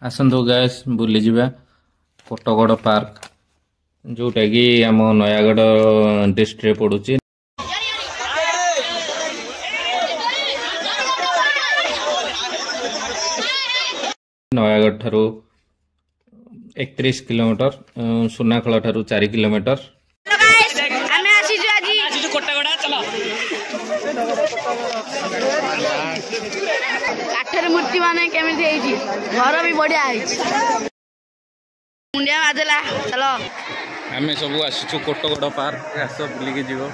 आसतु gas बुली जावा कोटगड़ park जोटा कि आम नयागढ़ डिस्ट्रिक्ट पड़ुची। नयागढ़ ठारू 31 किलोमीटर, सुनाखला ठारू 4 किलोमीटर। काठर मूर्ति माने केमिति हेछि घर भी बढ़िया हेछि मुंडिया बाजला चलो आमे सब आसीछु कोटगड़ पार्क आस बुली के जीवो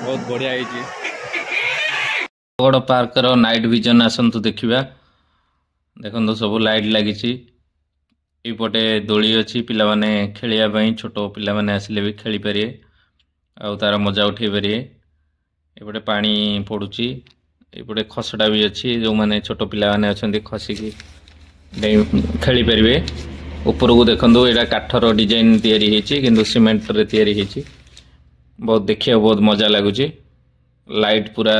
बहुत बढ़िया हेछि। कोटगड़ पार्क रो नाइट विजन आसंतु देखिबा देखंतो सब लाइट लागिछि एपटे दोली अछि पिला माने खेलिया पई छोटो पिला माने आसिले भी खेली परिए आ तार मजा उठे परिए। एपटे पानी पड़ुची एपटे खसड़ा भी अच्छी जो माने छोट पिला माने अछंती खसिकी खेली परिवे। ऊपर को देखंदो एटा काठर डिजाइन तयारी हेछि किंतु सीमेंट रे तयारी हेछि बहुत देखिया बहुत मजा लागुची। लाइट पूरा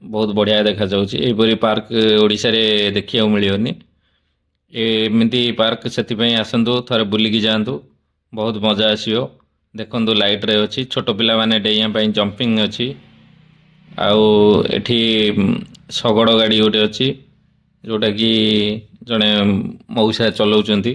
बहुत बढ़िया देखा जाउची। एपरी पार्क ओडिसा रे देखिया मिलियोनी एमिति पार्क सेति पई आसंतु थरे बुली की जांतु बहुत मजा आसियो। देखंतु लाइट रे अछि छोट पिला माने डेइया पई जंपिंग अछि आउ एठी शगड़ गाड़ी गोटे अच्छी जोटा कि जड़े मौसा चलाउछंती।